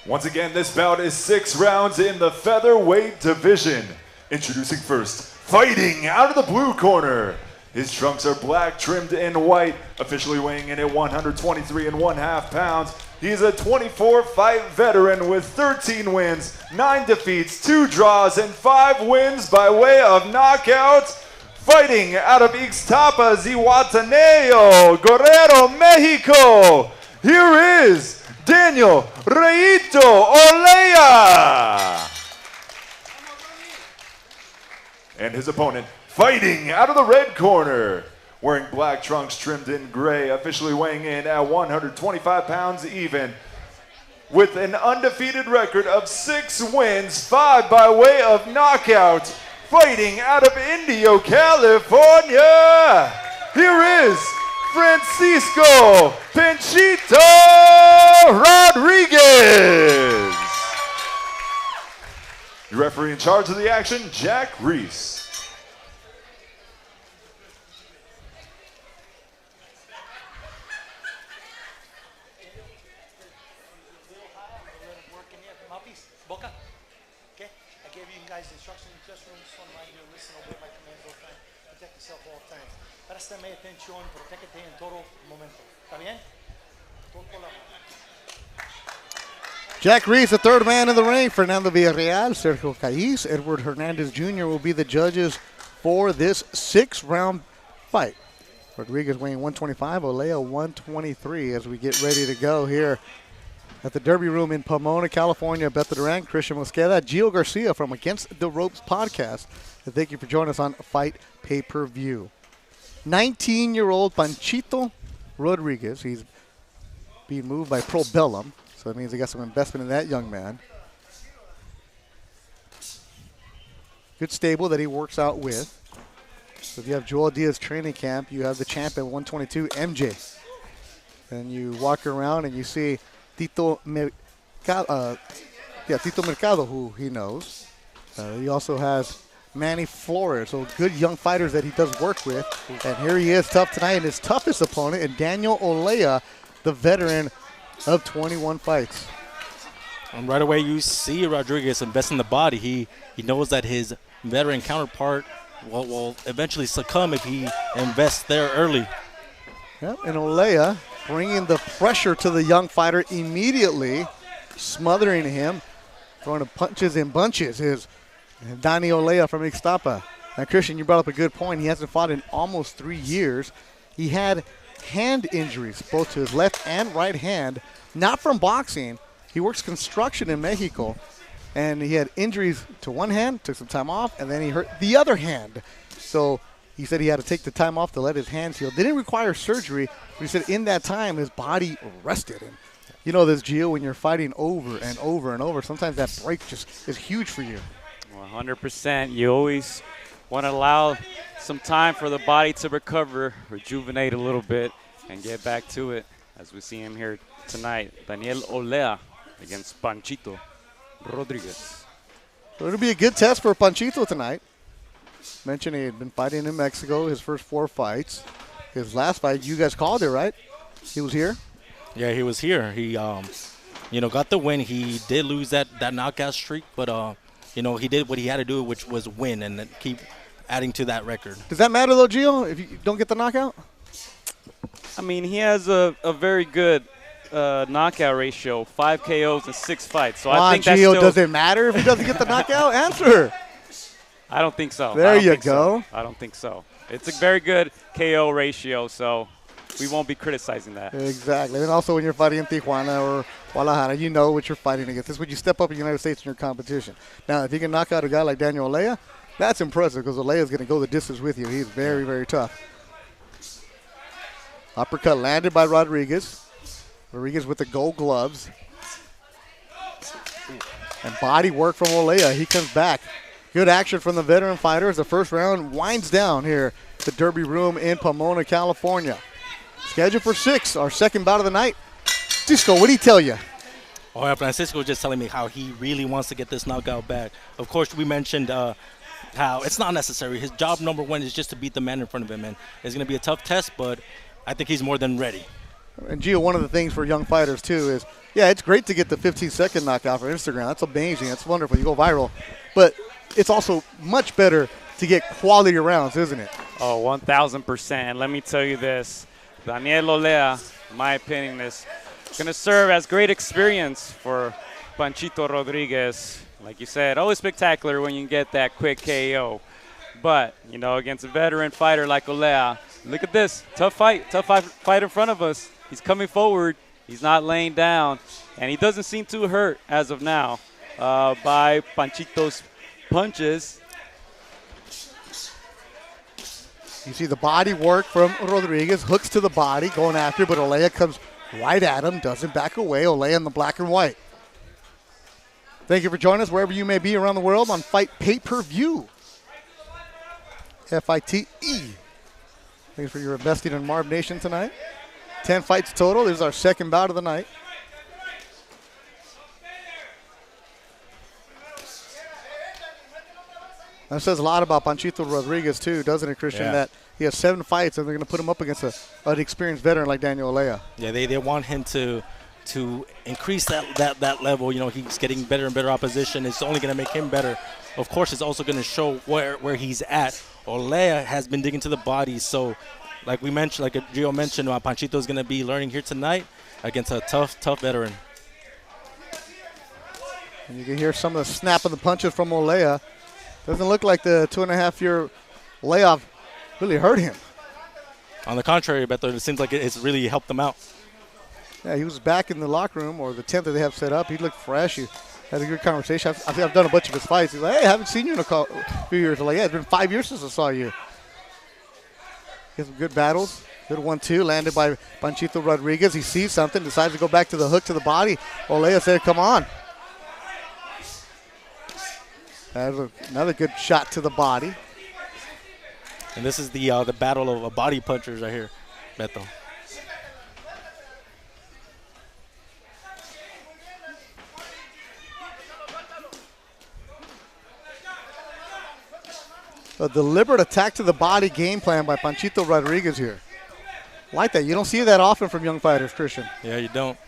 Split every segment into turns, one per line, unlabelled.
Once again, this bout is 6 rounds in the featherweight division. Introducing first, fighting out of the blue corner. His trunks are black, trimmed in white, officially weighing in at 123 1/2 pounds. He's a 24-fight veteran with 13 wins, 9 defeats, 2 draws, and 5 wins by way of knockout. Fighting out of Ixtapa, Zihuatanejo, Guerrero, Mexico. Here is Daniel Reito Olea. And his opponent, fighting out of the red corner, wearing black trunks trimmed in gray, officially weighing in at 125 pounds even, with an undefeated record of 6 wins, 5 by way of knockout, fighting out of Indio, California. Here is Francisco Panchito Rodriguez. Your referee in charge of the action, Jack Reese.
Préstame atención, protégete en todo momento. ¿Está bien?
Jack Reese, the third man in the ring. Fernando Villarreal, Sergio Caiz, Edward Hernandez Jr. will be the judges for this 6-round fight. Rodriguez weighing 125, Olea 123 as we get ready to go here at the Derby Room in Pomona, California. Beto Duran, Christian Mosqueda, Gio Garcia from Against the Ropes podcast. And thank you for joining us on Fight Pay-Per-View. 19-year-old Panchito Rodriguez. He's being moved by Pro Bellum, so that means they got some investment in that young man. Good stable that he works out with. So if you have Joel Diaz training camp, you have the champ at 122, MJ. And you walk around and you see Tito Mercado, who he knows. He also has Manny Flores, so good young fighters that he does work with. And here he is tough tonight, and his toughest opponent, and Daniel Olea, the veteran of 21 fights.
And right away you see Rodriguez invest in the body. He knows that his veteran counterpart will eventually succumb if he invests there early.
Yep, and Olea bringing the pressure to the young fighter immediately, smothering him, throwing punches in bunches. Is Danny Olea from Ixtapa. Now, Christian, you brought up a good point. He hasn't fought in almost 3 years. He had hand injuries, both to his left and right hand, not from boxing. He works construction in Mexico, and he had injuries to one hand, took some time off, and then he hurt the other hand. So he said he had to take the time off to let his hands heal. Didn't require surgery, but he said in that time his body rested. And you know this, Gio, when you're fighting over and over and over, sometimes that break just is huge for you.
100%. You always want to allow some time for the body to recover, rejuvenate a little bit, and get back to it, as we see him here tonight. Daniel Olea against Panchito Rodriguez.
So it'll be a good test for Panchito tonight. Mentioned he had been fighting in Mexico, his first 4 fights. His last fight, you guys called it, right? He was here?
Yeah, he was here. He, got the win. He did lose that knockout streak, but he did what he had to do, which was win and then keep adding to that record.
Does that matter, though, Gio, if you don't get the knockout?
I mean, he has a very good knockout ratio, 5 KOs in 6 fights. So I think that's
Gio,
still,
does it matter if he doesn't get the knockout? Answer.
I don't think so.
There you go.
I don't think so. It's a very good KO ratio, so we won't be criticizing that.
Exactly. And also when you're fighting in Tijuana or Guadalajara, you know what you're fighting against. This is when you step up in the United States in your competition. Now, if you can knock out a guy like Daniel Olea, that's impressive because Olea is going to go the distance with you. He's very, very tough. Uppercut landed by Rodriguez. Rodriguez with the gold gloves. And body work from Olea. He comes back. Good action from the veteran fighter as the first round winds down here at the Derby Room in Pomona, California. Scheduled for 6, our second bout of the night. Cisco, what did he tell you?
Oh, yeah, Francisco was just telling me how he really wants to get this knockout back. Of course, we mentioned how it's not necessary. His job number 1 is just to beat the man in front of him, and it's going to be a tough test, but I think he's more than ready.
And Gio, one of the things for young fighters too is, yeah, it's great to get the 15-second knockout for Instagram. That's amazing. That's wonderful. You go viral. But it's also much better to get quality rounds, isn't it?
Oh, 1,000%. And let me tell you this. Daniel Olea, in my opinion, is going to serve as great experience for Panchito Rodriguez. Like you said, always spectacular when you get that quick KO. But, you know, against a veteran fighter like Olea, look at this. Tough fight in front of us. He's coming forward. He's not laying down. And he doesn't seem too hurt as of now by Panchito's punches.
You see the body work from Rodriguez, hooks to the body, going after, but Olea comes right at him, doesn't back away. Olea in the black and white. Thank you for joining us wherever you may be around the world on Fight Pay-Per-View. FITE. Thanks for your investing in MarvNation tonight. 10 fights total. This is our second bout of the night. That says a lot about Panchito Rodriguez, too, doesn't it, Christian?
Yeah.
That he has 7 fights, and they're going to put him up against an experienced veteran like Daniel Olea.
Yeah, they want him to increase that level. You know, he's getting better and better opposition. It's only going to make him better. Of course, it's also going to show where he's at. Olea has been digging to the body, so like we mentioned, like Gio mentioned, Panchito is going to be learning here tonight against a tough veteran.
And you can hear some of the snap of the punches from Olea. Doesn't look like the 2.5-year layoff really hurt him.
On the contrary, Beto, it seems like it's really helped him out.
Yeah, he was back in the locker room, or the tent that they have set up. He looked fresh. He had a good conversation. I think I've done a bunch of his fights. He's like, hey, I haven't seen you in a few years. I'm like, yeah, it's been 5 years since I saw you. He had some good battles. Good 1-2 landed by Panchito Rodriguez. He sees something, decides to go back to the hook to the body. Olea said, come on. That was another good shot to the body.
And this is the battle of body punchers right here, Beto.
A deliberate attack to the body game plan by Panchito Rodriguez here. Like that. You don't see that often from young fighters, Christian.
Yeah, you don't.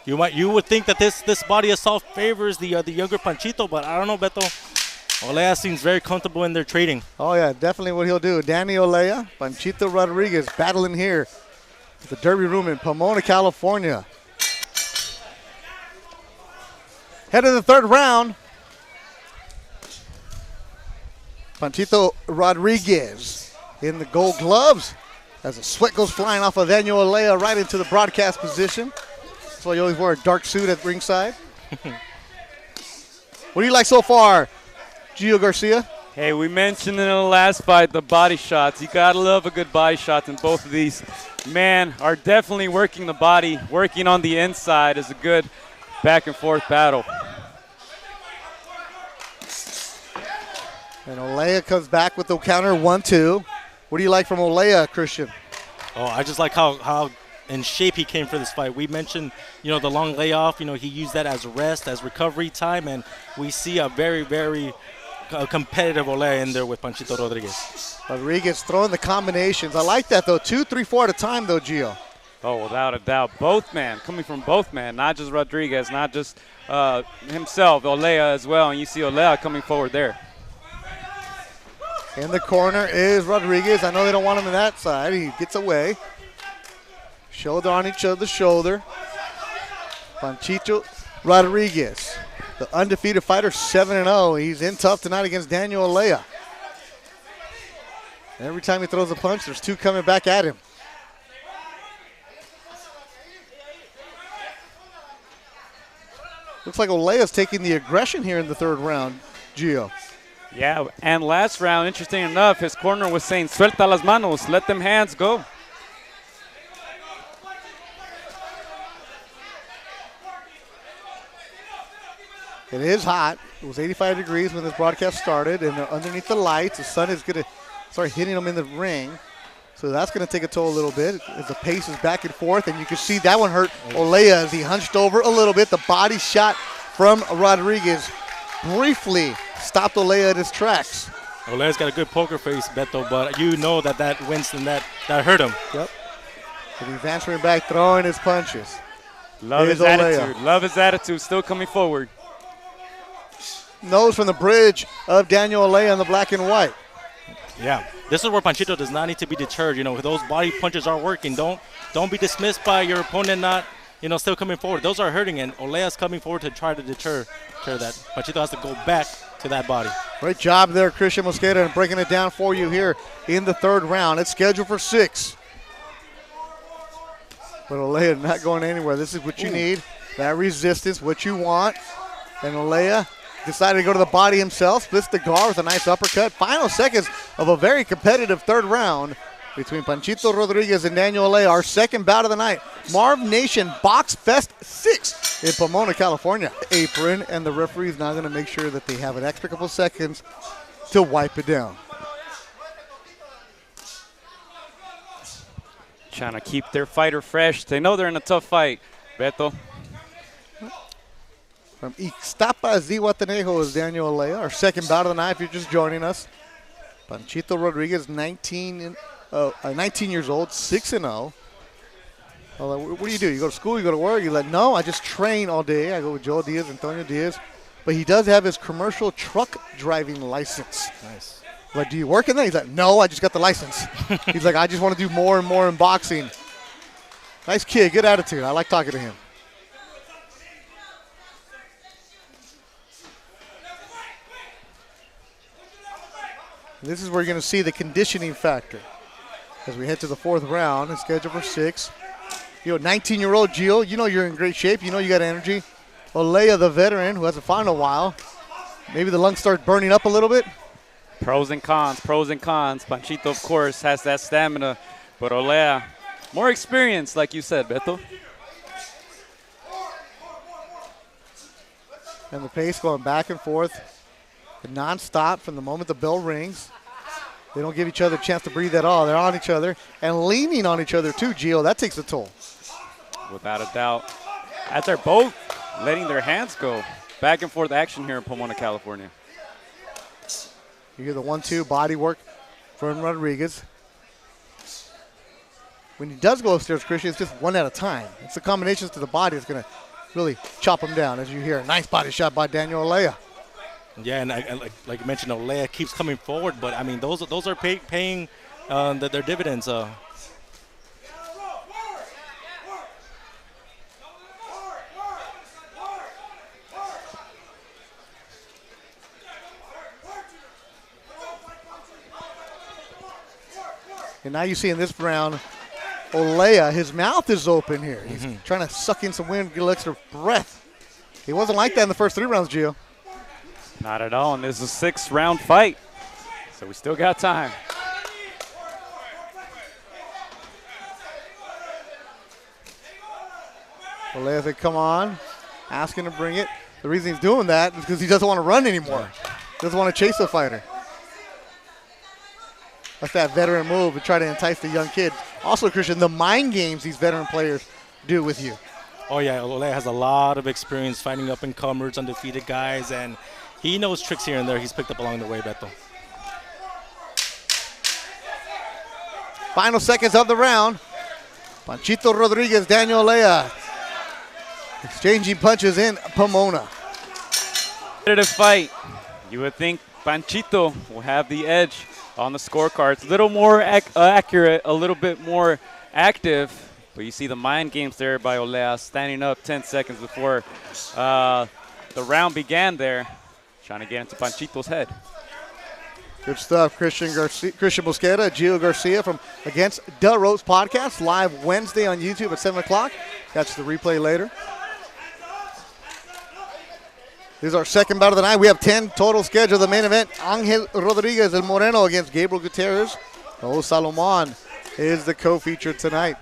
You would think that this body assault favors the younger Panchito, but I don't know, Beto. Olea seems very comfortable in their trading.
Oh, yeah, definitely what he'll do. Danny Olea, Panchito Rodriguez battling here at the Derby Room in Pomona, California. Head of the third round. Panchito Rodriguez in the gold gloves as the sweat goes flying off of Daniel Olea right into the broadcast position. That's why you always wear a dark suit at ringside. What do you like so far, Gio Garcia?
Hey, we mentioned in the last fight the body shots. You got to love a good body shot in both of these. Man, are definitely working the body, working on the inside is a good back and forth battle.
And Olea comes back with the counter 1-2. What do you like from Olea, Christian?
Oh, I just like how in shape he came for this fight. We mentioned, the long layoff. He used that as rest, as recovery time, and we see a very, very competitive Olea in there with Panchito Rodriguez.
Rodriguez throwing the combinations. I like that, though. 2, 3, 4 at a time, though, Gio.
Oh, without a doubt. Both men, coming from both men, not just Rodriguez, not just himself, Olea as well. And you see Olea coming forward there.
In the corner is Rodriguez. I know they don't want him on that side. He gets away. Shoulder on each other's shoulder. Panchito Rodriguez, the undefeated fighter, 7-0. He's in tough tonight against Daniel Olea. Every time he throws a punch, there's 2 coming back at him. Looks like Olea's taking the aggression here in the third round, Gio.
Yeah, and last round, interesting enough, his corner was saying, suelta las manos, let them hands go.
It is hot. It was 85 degrees when this broadcast started, and they're underneath the lights. The sun is going to start hitting them in the ring. So that's going to take a toll a little bit as the pace is back and forth, and you can see that one hurt Olea as he hunched over a little bit. The body shot from Rodriguez briefly stopped Olea at his tracks.
Olea's got a good poker face, Beto, but that Winston, that hurt him.
Yep. But he's answering back, throwing his punches.
Love
Here's
his
Olea.
attitude. Love his attitude. Still coming forward.
Nose from the bridge of Daniel Olea in the black and white.
Yeah, this is where Panchito does not need to be deterred. You know, those body punches are working. Don't be dismissed by your opponent not, still coming forward. Those are hurting, and Olea's coming forward to try to deter that. Panchito has to go back to that body.
Great job there, Christian Mosqueda, and breaking it down for you here in the third round. It's scheduled for 6. But Olea not going anywhere. This is what you need. That resistance, what you want. And Olea decided to go to the body himself, splits the guard with a nice uppercut. Final seconds of a very competitive third round between Panchito Rodriguez and Daniel Olea, our second bout of the night. MarvNation Box Fest 6 in Pomona, California. Apron, and the referee's now going to make sure that they have an extra couple seconds to wipe it down.
Trying to keep their fighter fresh. They know they're in a tough fight, Beto.
From Ixtapa, Zihuatanejo is Daniel Olea, our second bout of the night if you're just joining us. Panchito Rodriguez, 19 years old, 6-0. What do? You go to school, you go to work? You're like, no, I just train all day. I go with Joe Diaz, Antonio Diaz. But he does have his commercial truck driving license.
Nice.
Like, do you work in that? He's like, no, I just got the license. He's like, I just want to do more and more in boxing. Nice kid, good attitude. I like talking to him. This is where you're going to see the conditioning factor. As we head to the fourth round, it's scheduled for 6. 19-year-old Gio, you're in great shape. You got energy. Olea, the veteran, who hasn't fought in a while. Maybe the lungs start burning up a little bit.
Pros and cons, pros and cons. Panchito, of course, has that stamina. But Olea, more experience, like you said, Beto.
And the pace going back and forth. Non-stop from the moment the bell rings. They don't give each other a chance to breathe at all. They're on each other and leaning on each other too, Gio. That takes a toll.
Without a doubt. As they're both letting their hands go. Back and forth action here in Pomona, California.
You hear the 1-2 body work from Rodriguez. When he does go upstairs, Christian, it's just one at a time. It's the combinations to the body that's going to really chop him down, as you hear. Nice body shot by Daniel Olea.
Yeah, and like you mentioned, Olea keeps coming forward, but I mean those are paying their dividends.
And now you see in this round, Olea, his mouth is open here. He's trying to suck in some wind, get a little extra breath. He wasn't like that in the first 3 rounds, Gio.
Not at all, and this is a 6-round fight, so we still got time.
Olea said, come on, asking to bring it. The reason he's doing that is because he doesn't want to run anymore. Doesn't want to chase the fighter. That's that veteran move to try to entice the young kid. Also, Christian, the mind games these veteran players do with you.
Oh, yeah, Olea has a lot of experience fighting up-and-comers, undefeated guys, and he knows tricks here and there he's picked up along the way, Beto.
Final seconds of the round. Panchito Rodriguez, Daniel Olea exchanging punches in Pomona.
Competitive fight. You would think Panchito will have the edge on the scorecards. A little more accurate, a little bit more active. But you see the mind games there by Olea, standing up 10 seconds before the round began there, trying to get into Panchito's head.
Good stuff, Christian Mosqueda, Gio Garcia from Against the Ropes podcast, live Wednesday on YouTube at 7 o'clock. Catch the replay later. This is our second bout of the night. We have 10 total scheduled. The main event, Angel Rodriguez El Moreno against Gabriel Gutierrez. Raul Salomon is the co-feature tonight.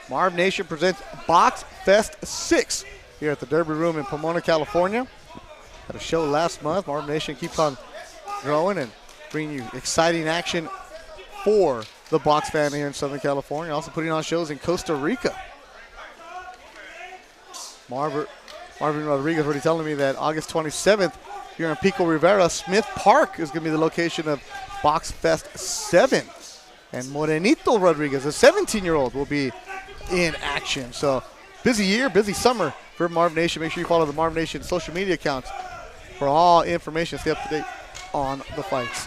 MarvNation presents Box Fest 6 here at the Derby Room in Pomona, California. Had a show last month. MarvNation keeps on growing and bringing you exciting action for the box fan here in Southern California. Also putting on shows in Costa Rica. Marvin Rodriguez already telling me that August 27th here in Pico Rivera, Smith Park is going to be the location of Box Fest 7. And Morenito Rodriguez, a 17-year-old, will be in action. So busy year, busy summer for MarvNation. Make sure you follow the MarvNation social media accounts for all information. Stay up to date on the fights.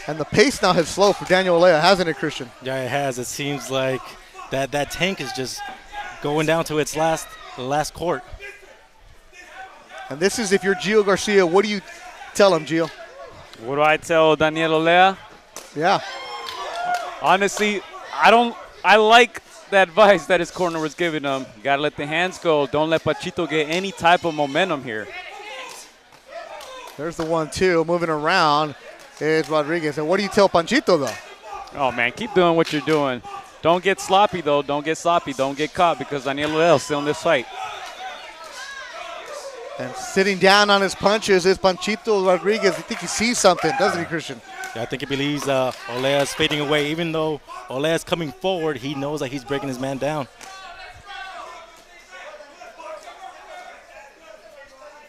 And the pace now has slowed for Daniel Olea, hasn't it, Christian?
Yeah, it has. It seems like that tank is just going down to its last court.
And this is if you're Gio Garcia, what do you tell him, Gio?
What do I tell Daniel Olea?
Yeah.
Honestly, I like the advice that his corner was giving him. You got to let the hands go. Don't let Panchito get any type of momentum here.
There's the 1-2. Moving around is Rodriguez. And what do you tell Panchito, though?
Oh, man, keep doing what you're doing. Don't get sloppy, though. Don't get sloppy. Don't get caught because Daniel Olea is still in this fight.
And sitting down on his punches is Panchito Rodriguez. I think he sees something, doesn't he, Christian?
Yeah, I think he believes Olea is fading away. Even though Olea is coming forward, he knows that he's breaking his man down.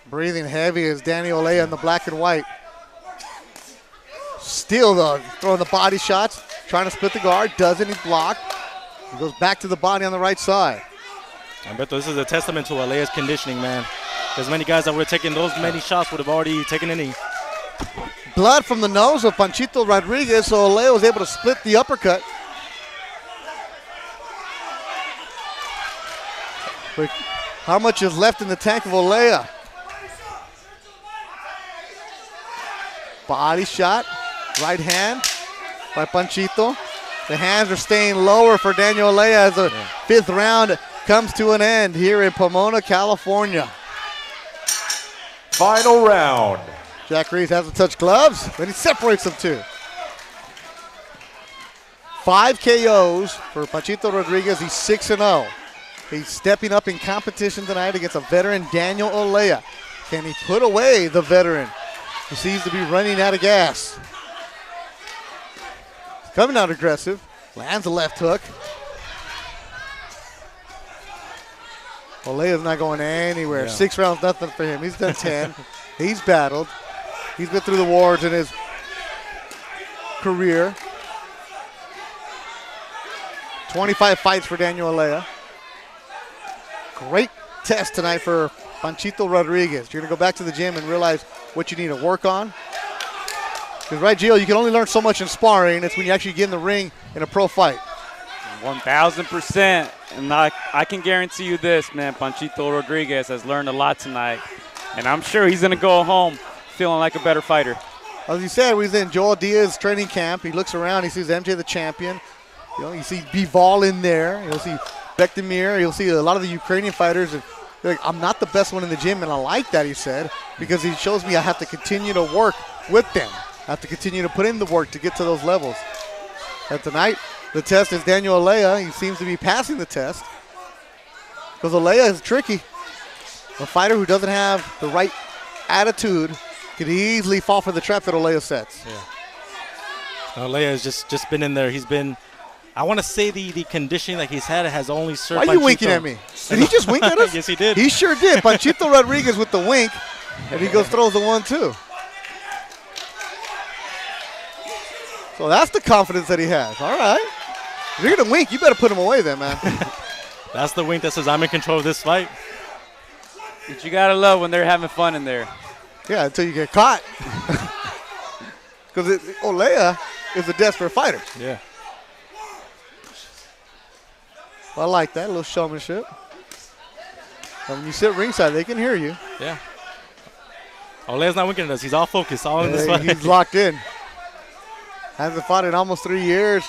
Breathing heavy is Danny Olea in the black and white. Still, though, throwing the body shots, trying to split the guard. Doesn't he block? He goes back to the body on the right side.
I bet this is a testament to Olea's conditioning, man. As many guys that would have taken those many shots would have already taken a knee.
Blood from the nose of Panchito Rodriguez, so Olea was able to split the uppercut. But how much is left in the tank of Olea? Body shot, right hand by Panchito. The hands are staying lower for Daniel Olea as the fifth round comes to an end here in Pomona, California.
Final round.
Jack Reeves hasn't touched gloves, but he separates them too. 5 KOs for Panchito Rodriguez. He's 6-0. He's stepping up in competition tonight against a veteran, Daniel Olea. Can he put away the veteran who seems to be running out of gas? He's coming out aggressive. Lands a left hook. Olea's not going anywhere.
Yeah.
6 rounds, nothing for him. He's done 10. He's battled. He's been through the wars in his career. 25 fights for Daniel Olea. Great test tonight for Panchito Rodriguez. You're going to go back to the gym and realize what you need to work on. Because, right, Gio, you can only learn so much in sparring. It's when you actually get in the ring in a pro fight.
1,000%. And I can guarantee you this, man. Panchito Rodriguez has learned a lot tonight. And I'm sure he's going to go home feeling like a better fighter.
As you said, we was in Joel Diaz's training camp. He looks around. He sees MJ the champion. You see Bival in there. You'll see Bektemir. You'll see a lot of the Ukrainian fighters. They're like, I'm not the best one in the gym, and I like that, he said, because he shows me I have to continue to work with them. I have to continue to put in the work to get to those levels. And tonight, the test is Daniel Olea. He seems to be passing the test because Olea is tricky. A fighter who doesn't have the right attitude could easily fall for the trap that Olea sets.
Yeah. Olea has just been in there. He's been, I want to say the conditioning that he's had has only served.
Why are you winking at me? Did he just wink at us?
Yes, he did.
He sure did. Panchito Rodriguez with the wink, and he goes throws the 1-2. So that's the confidence that he has. All right. If you're going to wink, you better put him away then, man.
That's the wink that says I'm in control of this fight.
But you got to love when they're having fun in there.
Yeah, until you get caught. Because Olea is a desperate fighter.
Yeah.
I like that, a little showmanship. And when you sit ringside, they can hear you.
Yeah. Olea's not winking at us. He's all focused, all in this fight.
He's locked in. Hasn't fought in almost 3 years.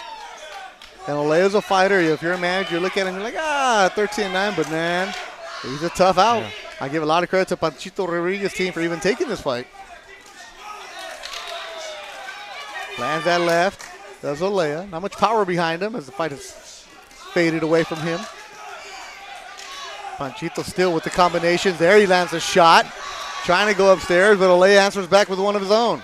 And Olea's a fighter. If you're a manager, you look at him, you're like, 13-9, but man, he's a tough out. Yeah. I give a lot of credit to Panchito Rodriguez's team for even taking this fight. Lands that left. Does Olea. Not much power behind him as the fight has faded away from him. Panchito still with the combinations there. He lands a shot. Trying to go upstairs, but Olea answers back with one of his own.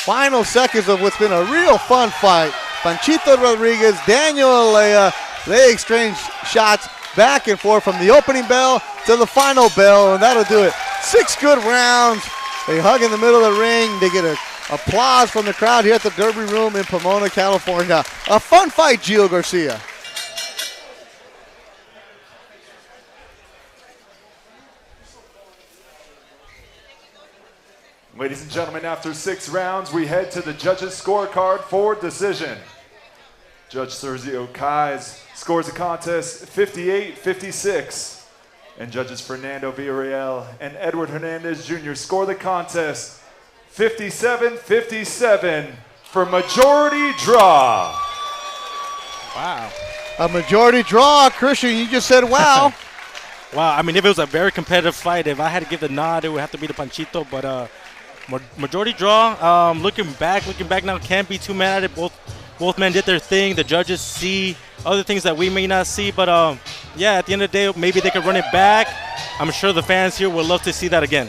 Final seconds of what's been a real fun fight. Panchito Rodriguez, Daniel Olea, they exchange shots back and forth from the opening bell to the final bell, and that'll do it. 6 good rounds, They hug in the middle of the ring. They get applause from the crowd here at the Derby Room in Pomona, California. A fun fight, Gio Garcia.
Ladies and gentlemen, after 6 rounds, we head to the judges' scorecard for decision. Judge Sergio Kais scores the contest 58-56. And judges Fernando Villarreal and Edward Hernandez Jr. score the contest 57-57 for majority draw.
Wow.
A majority draw. Christian, you just said wow.
Wow, I mean, if it was a very competitive fight, if I had to give the nod, it would have to be the Panchito. But majority draw, looking back now, can't be too mad at it. Both men did their thing. The judges see other things that we may not see. But, yeah, at the end of the day, maybe they could run it back. I'm sure the fans here would love to see that again.